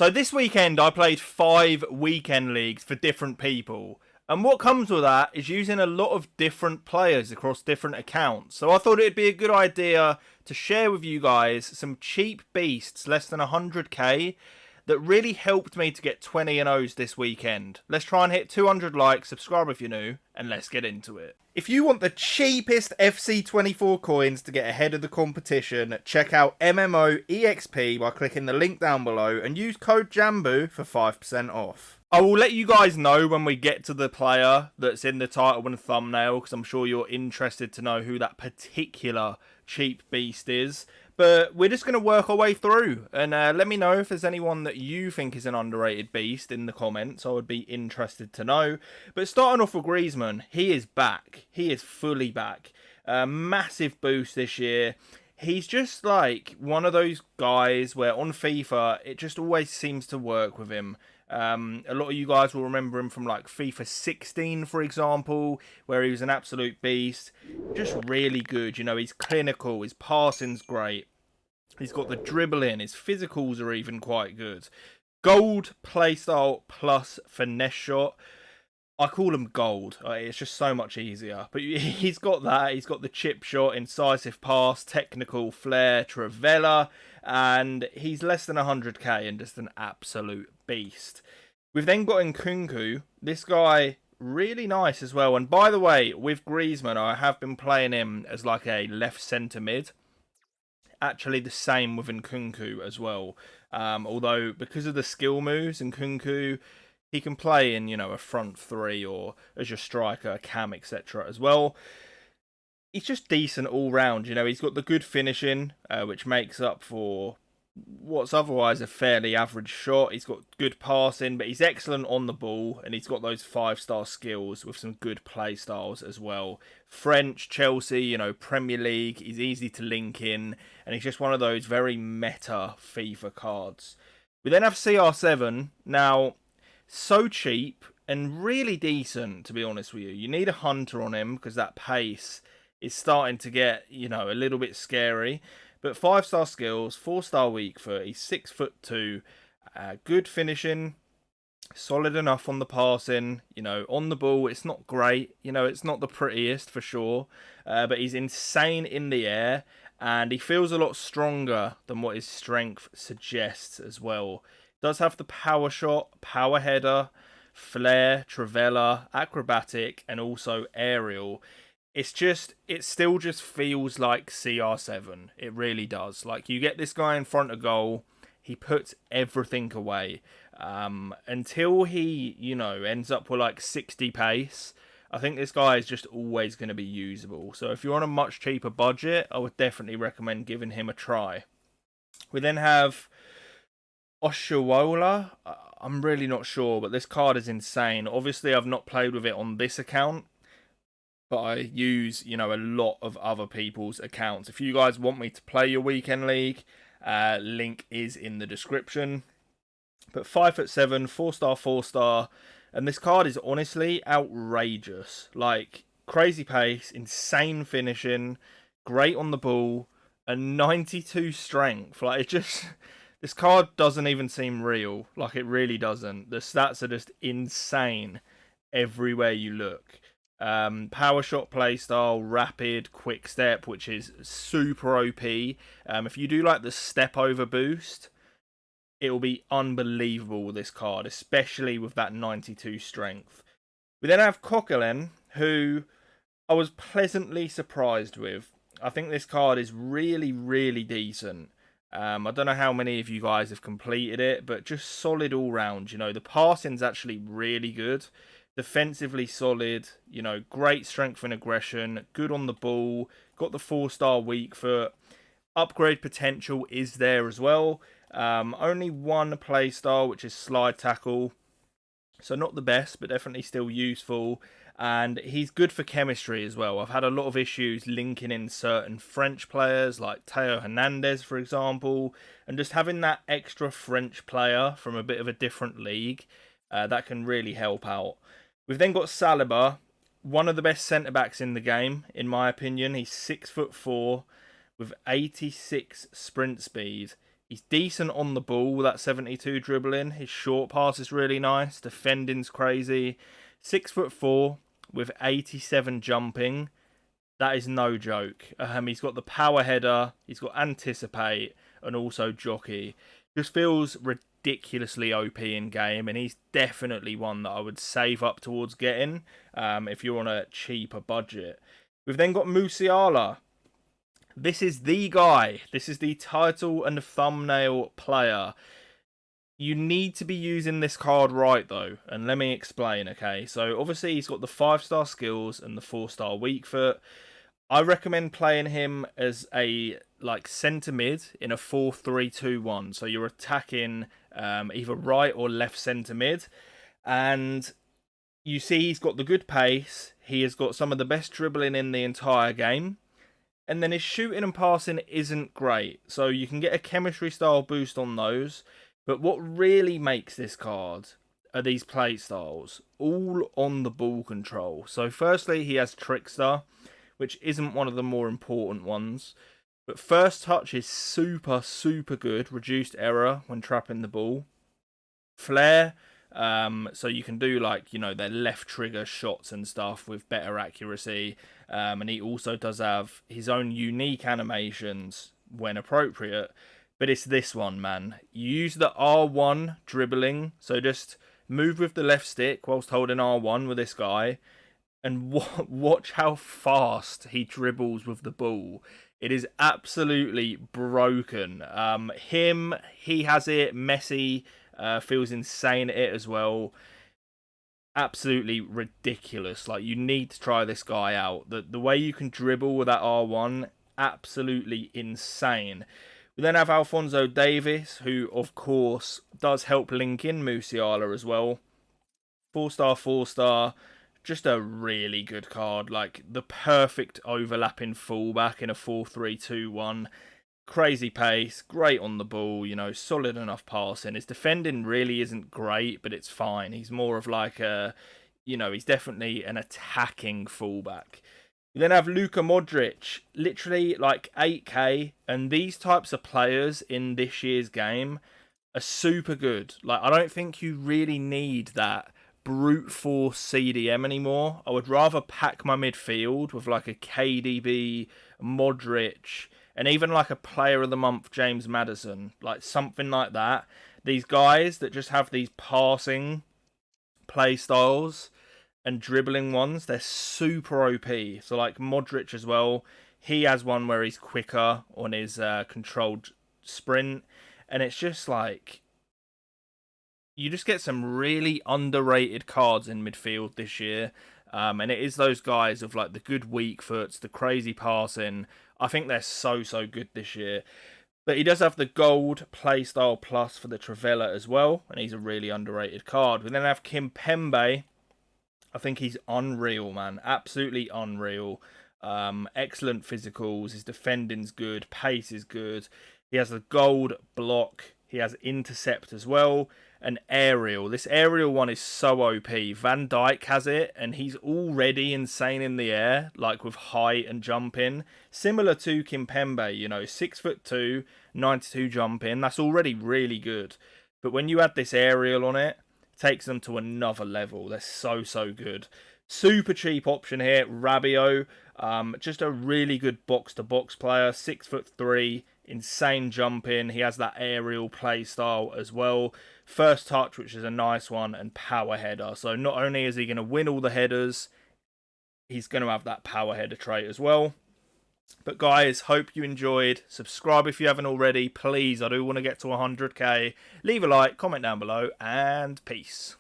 So this weekend I played 5 weekend leagues for different people. And what comes with that is using a lot of different players across different accounts. So I thought it'd be a good idea to share with you guys some cheap beasts, less than 100k, that really helped me to get 20 and O's this weekend. Let's try and hit 200 likes, subscribe if you're new, and let's get into it. If you want the cheapest FC24 coins to get ahead of the competition, check out MMOEXP by clicking the link down below and use code JambooUK for 5% off. I will let you guys know when we get to the player that's in the title and thumbnail, because I'm sure you're interested to know who that particular cheap beast is. But we're just going to work our way through, and let me know if there's anyone that you think is an underrated beast in the comments. I would be interested to know. But starting off with Griezmann, he is back. He is fully back. Massive boost this year. He's just like one of those guys where on FIFA, it just always seems to work with him. A lot of you guys will remember him from like FIFA 16, for example, where he was an absolute beast. Just really good. You know, he's clinical. His passing's great. He's got the dribbling. His physicals are even quite good. Gold playstyle plus finesse shot. I call him gold. It's just so much easier. But he's got that. He's got the chip shot, incisive pass, technical flair, trivela. And he's less than 100k and just an absolute beast. We've then got Thankyou. This guy, really nice as well. And by the way, with Griezmann, I have been playing him as like a left centre mid. Actually, the same with Thankyou as well. Although, because of the skill moves, Thankyou, he can play in, you know, a front three or as your striker, cam, etc. as well. He's just decent all round. You know, he's got the good finishing, which makes up for what's otherwise a fairly average shot. He's got good passing, but he's excellent on the ball, and he's got those 5-star skills with some good play styles as well. French, Chelsea, you know, Premier League, he's easy to link in, and he's just one of those very meta FIFA cards. We then have CR7. Now, so cheap and really decent, to be honest with you. You need a hunter on him because that pace is starting to get, you know, a little bit scary. But 5-star skills, 4-star weak foot, he's 6'2", good finishing, solid enough on the passing, you know, on the ball, it's not great, you know, it's not the prettiest for sure, but he's insane in the air, and he feels a lot stronger than what his strength suggests as well. Does have the power shot, power header, flair, trivela, acrobatic, and also aerial. It still just feels like CR7. It really does. Like, you get this guy in front of goal, he puts everything away. Until he, you know, ends up with like 60 pace, I think this guy is just always going to be usable. So if you're on a much cheaper budget, I would definitely recommend giving him a try. We then have Oshawola. I'm really not sure, but this card is insane. Obviously, I've not played with it on this account, but I use, you know, a lot of other people's accounts. If you guys want me to play your weekend league, link is in the description. But 5'7", 4-star, 4-star, and this card is honestly outrageous. Like, crazy pace, insane finishing, great on the ball, and 92 strength. Like, it just, this card doesn't even seem real. Like, it really doesn't. The stats are just insane everywhere you look. Power shot playstyle, rapid, quick step, which is super OP. If you do like the step over boost, it will be unbelievable with this card, especially with that 92 strength. We then have Coquelin, who I was pleasantly surprised with. I think this card is really, really decent. I don't know how many of you guys have completed it, but just solid all round. You know, the passing's actually really good. Defensively solid, you know, great strength and aggression, good on the ball, got the 4-star weak foot, upgrade potential is there as well. Only one play style, which is slide tackle, so not the best, but definitely still useful. And he's good for chemistry as well. I've had a lot of issues linking in certain French players, like Theo Hernandez, for example, and just having that extra French player from a bit of a different league, that can really help out. We've then got Saliba, one of the best centre-backs in the game, in my opinion. He's 6'4", with 86 sprint speed. He's decent on the ball with that 72 dribbling. His short pass is really nice. Defending's crazy. 6'4" with 87 jumping. That is no joke. He's got the power header. He's got anticipate and also jockey. Just feels ridiculously OP in game, and he's definitely one that I would save up towards getting if you're on a cheaper budget. We've then got Musiala. This is the guy. This is the title and the thumbnail player. You need to be using this card right, though. And let me explain, okay? So, obviously, he's got the 5-star skills and the 4-star weak foot. I recommend playing him as a, like, centre mid in a 4-3-2-1. So, you're attacking either right or left centre mid. And you see he's got the good pace. He has got some of the best dribbling in the entire game. And then his shooting and passing isn't great. So you can get a chemistry style boost on those. But what really makes this card are these play styles. All on the ball control. So firstly, he has Trickster, which isn't one of the more important ones. But first touch is super, super good. Reduced error when trapping the ball. Flair. So you can do, like, you know, their left trigger shots and stuff with better accuracy. And he also does have his own unique animations when appropriate. But it's this one, man. You use the R1 dribbling. So just move with the left stick whilst holding R1 with this guy. And watch how fast he dribbles with the ball. It is absolutely broken. He has it. Messi feels insane at it as well. Absolutely ridiculous. Like, you need to try this guy out. The way you can dribble with that R1, absolutely insane. We then have Alphonso Davies, who of course does help link in Musiala as well. 4-star, 4-star. Just a really good card. Like, the perfect overlapping fullback in a 4-3-2-1. Crazy pace, great on the ball, you know, solid enough passing. His defending really isn't great, but it's fine. He's more of like a, you know, he's definitely an attacking fullback. You then have Luka Modric, literally like 8k, and these types of players in this year's game are super good. Like, I don't think you really need that brute force CDM anymore. I would rather pack my midfield with like a KDB, Modric, and even like a player of the month, James Maddison, like something like that. These guys that just have these passing play styles and dribbling ones, they're super OP. So like Modric as well, he has one where he's quicker on his controlled sprint. And it's just like, you just get some really underrated cards in midfield this year. And it is those guys with like the good weak foots, the crazy passing. I think they're so good this year. But he does have the gold playstyle plus for the Travella as well. And he's a really underrated card. We then have Kimpembe. I think he's unreal, man. Absolutely unreal. Excellent physicals. His defending's good. Pace is good. He has the gold block. He has intercept as well. An aerial. This aerial one is so OP. Van Dijk has it, and he's already insane in the air, like with height and jumping. Similar to Kimpembe, you know, 6'2", 92 jumping. That's already really good. But when you add this aerial on it, takes them to another level. They're so good. Super cheap option here, Rabiot. Just a really good box-to-box player. 6'3", insane jumping. He has that aerial play style as well. First touch, which is a nice one, and power header. So not only is he going to win all the headers, he's going to have that power header trait as well. But guys, hope you enjoyed. Subscribe if you haven't already. Please, I do want to get to 100k. Leave a like, comment down below, and peace.